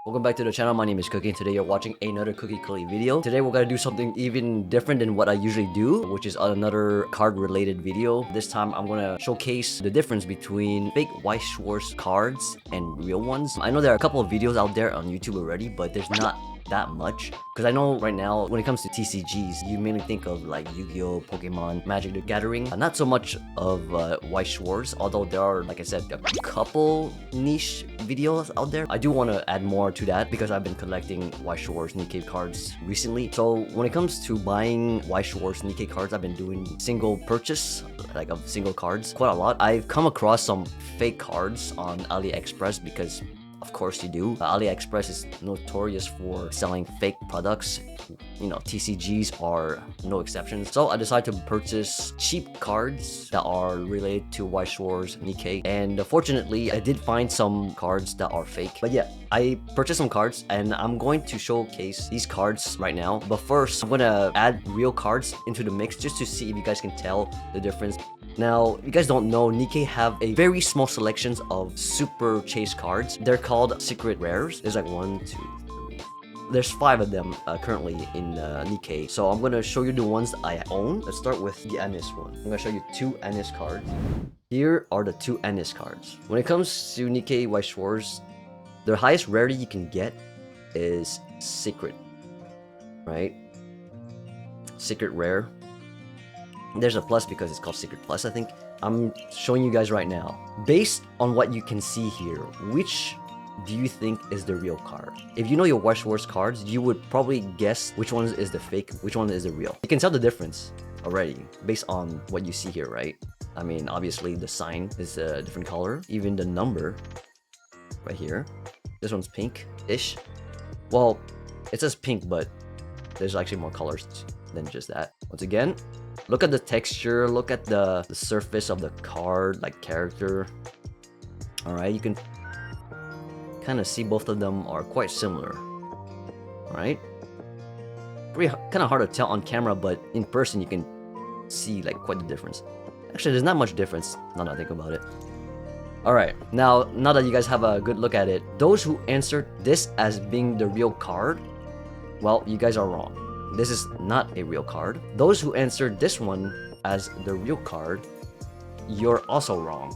Welcome back to the channel. My name is Cookie and today you're watching another Cookie Clicky video. Today we're gonna do something even different than what I usually do, which is another card related video. This time I'm gonna showcase the difference between fake Weiss Schwarz cards and real ones. I know there are a couple of videos out there on YouTube already, but there's not that much, because I know right now when it comes to TCGs you mainly think of like Yu-Gi-Oh, Pokemon, Magic the Gathering, not so much of Weiss Schwarz, although there are, like I said, a couple niche videos out there. I do want to add more to that because I've been collecting Weiss Schwarz NIKKE cards recently. So when it comes to buying Weiss Schwarz NIKKE cards, I've been doing single purchase, like of single cards, quite a lot. I've come across some fake cards on AliExpress because of course you do. AliExpress is notorious for selling fake products. You know, TCGs are no exceptions. So I decided to purchase cheap cards that are related to Weiss Schwarz NIKKE. And fortunately, I did find some cards that are fake. But yeah, I purchased some cards and I'm going to showcase these cards right now. But first, I'm gonna add real cards into the mix just to see if you guys can tell the difference. Now, if you guys don't know, NIKKE have a very small selections of super chase cards. They're called secret rares. There's like 1, 2, 3. There's 5 of them currently in NIKKE. So I'm gonna show you the ones I own. Let's start with the Anis one. I'm gonna show you 2 Anis cards. Here are the 2 Anis cards. When it comes to NIKKE Weiss Schwarz, the highest rarity you can get is secret, right? Secret rare. There's a plus because it's called Secret Plus, I think. I'm showing you guys right now. Based on what you can see here, which do you think is the real card? If you know your Weiss Schwarz cards, you would probably guess which one is the fake, which one is the real. You can tell the difference already based on what you see here, right? I mean, obviously the sign is a different color. Even the number right here. This one's pink-ish. Well, it says pink, but there's actually more colors than just that. Once again, look at the texture, look at the surface of the card, like character. Alright, you can kind of see both of them are quite similar. Alright? Kind of hard to tell on camera, but in person you can see like quite the difference. Actually, there's not much difference now that I think about it. Alright, now that you guys have a good look at it, those who answered this as being the real card, well, you guys are wrong. This is not a real card. Those who answered this one as the real card, you're also wrong,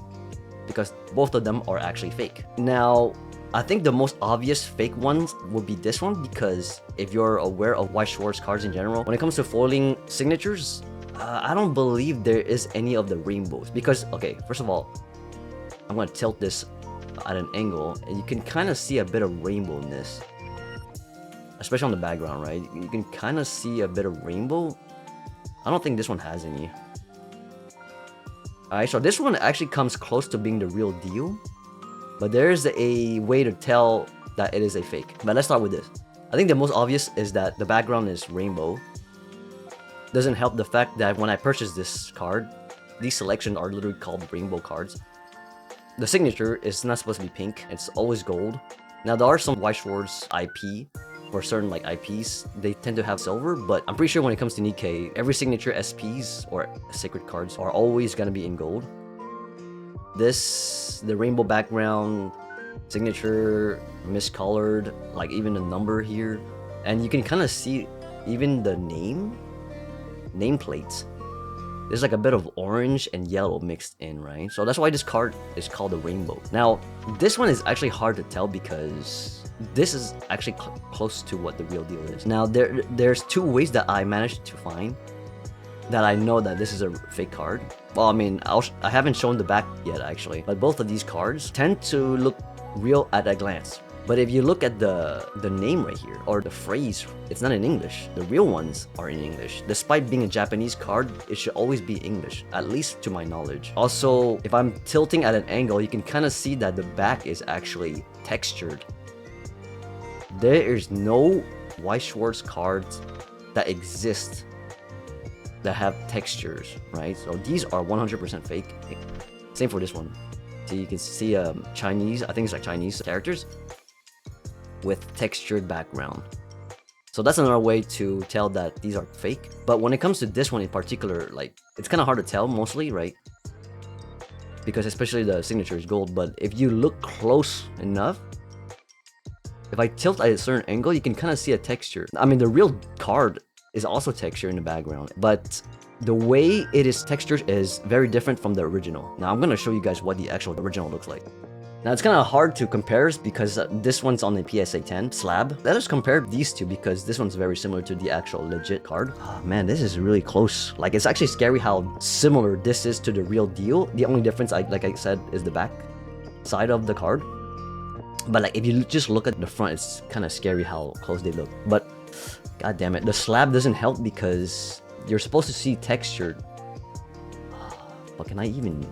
because both of them are actually fake. Now, I think the most obvious fake ones would be this one, because if you're aware of Weiss Schwarz cards in general, when it comes to foiling signatures, I don't believe there is any of the rainbows. Because, okay, first of all, I'm going to tilt this at an angle, and you can kind of see a bit of rainbow in this. Especially on the background, right? You can kind of see a bit of rainbow. I don't think this one has any. Alright, so this one actually comes close to being the real deal. But there's a way to tell that it is a fake. But let's start with this. I think the most obvious is that the background is rainbow. Doesn't help the fact that when I purchased this card, these selections are literally called rainbow cards. The signature is not supposed to be pink. It's always gold. Now, there are some Weiss Schwarz IP. For certain like IPs, they tend to have silver, but I'm pretty sure when it comes to NIKKE, every signature SPs or sacred cards are always gonna be in gold. The rainbow background, signature miscolored, like even the number here, and you can kind of see even the nameplates. There's like a bit of orange and yellow mixed in, right? So that's why this card is called the rainbow. Now, this one is actually hard to tell because this is actually close to what the real deal is. Now, there's 2 ways that I managed to find that I know that this is a fake card. Well, I mean, I haven't shown the back yet, actually. But both of these cards tend to look real at a glance. But if you look at the name right here, or the phrase, it's not in English. The real ones are in English. Despite being a Japanese card, it should always be English, at least to my knowledge. Also, if I'm tilting at an angle, you can kind of see that the back is actually textured. There is no Weiss Schwarz cards that exist that have textures, right? So these are 100% fake. Same for this one. So you can see Chinese, I think it's like Chinese characters with textured background. So that's another way to tell that these are fake. But when it comes to this one in particular, like, it's kind of hard to tell mostly, right? Because especially the signature is gold. But if you look close enough, if I tilt at a certain angle, you can kind of see a texture. I mean, the real card is also texture in the background, but the way it is textured is very different from the original. Now I'm gonna show you guys what the actual original looks like. Now it's kind of hard to compare because this one's on the PSA 10 slab. Let us compare these two because this one's very similar to the actual legit card. Oh man, this is really close. Like, it's actually scary how similar this is to the real deal. The only difference, like I said, is the back side of the card. But like, if you just look at the front, it's kind of scary how close they look. But god damn it, the slab doesn't help because you're supposed to see textured. But can I even...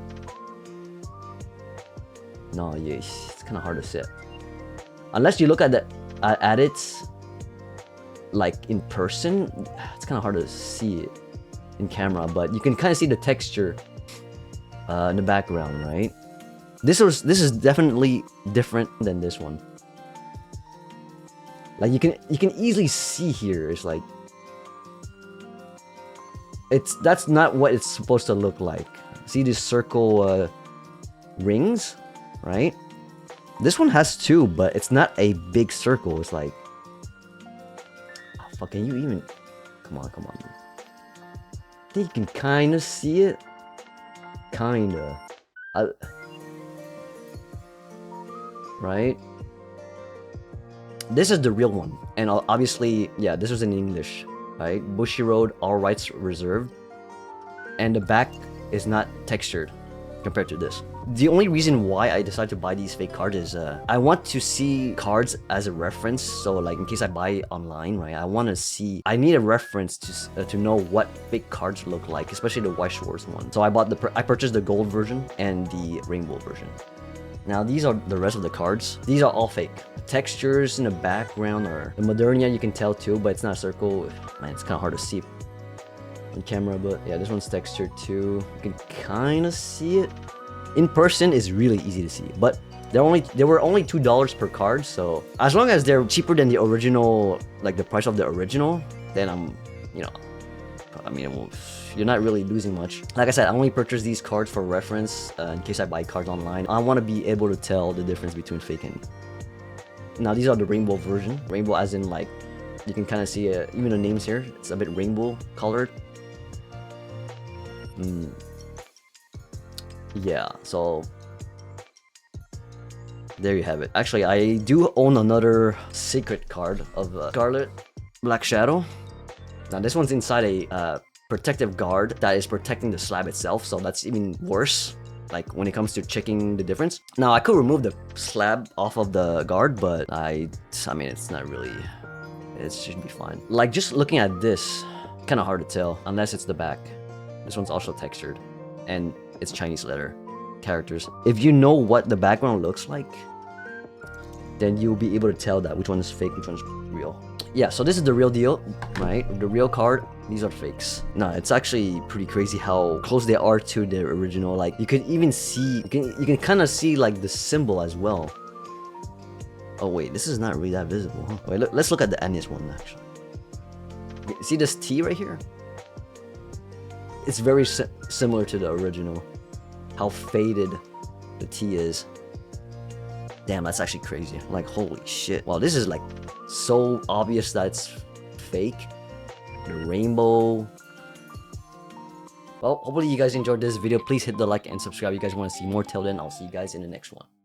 No, yeah, it's kind of hard to sit. Unless you look at it like in person, it's kind of hard to see it in camera. But you can kind of see the texture in the background, right? This is definitely different than this one. Like you can easily see here. It's like that's not what it's supposed to look like. See these circle rings? Right? This one has two, but it's not a big circle. It's like, oh, fuck, can you even... Come on. I think you can kind of see it. Kinda. Right? This is the real one. And obviously, yeah, this was in English. Right? Bushy Road, all rights reserved. And the back is not textured compared to this. The only reason why I decided to buy these fake cards is I want to see cards as a reference. So like in case I buy online, right? I need a reference to know what fake cards look like, especially the Weiss Schwarz one. So I purchased the gold version and the rainbow version. Now these are the rest of the cards. These are all fake. Textures in the background are the Modernia, you can tell too, but it's not a circle. Man, it's kind of hard to see on camera, but yeah, this one's textured too. You can kind of see it. In person is really easy to see, but they were only $2 per card, so as long as they're cheaper than the original, like the price of the original, then I mean, you're not really losing much. Like I said, I only purchase these cards for reference in case I buy cards online. I want to be able to tell the difference between fake and... Now these are the rainbow version. Rainbow as in like, you can kind of see even the names here. It's a bit rainbow colored. Yeah, so there you have it. Actually, I do own another secret card of Scarlet Black Shadow. Now this one's inside a protective guard that is protecting the slab itself, so that's even worse, like when it comes to checking the difference. Now I could remove the slab off of the guard, but I mean, it's not really, it should be fine. Like just looking at this, kind of hard to tell unless it's the back. This one's also textured and it's Chinese letter characters. If you know what the background looks like, then you'll be able to tell that which one is fake, which one is real. Yeah, so this is the real deal, right? The real card, these are fakes. No, it's actually pretty crazy how close they are to the original. Like you can even see, you can kind of see like the symbol as well. Oh wait, this is not really that visible, huh? Wait, let's look at the Ennis one actually. See this T right here? It's very similar to the original. How faded the T is. Damn, that's actually crazy. Like, holy shit. Wow, this is like so obvious that it's fake. The rainbow. Well, hopefully you guys enjoyed this video. Please hit the like and subscribe if you guys want to see more. Till then, I'll see you guys in the next one.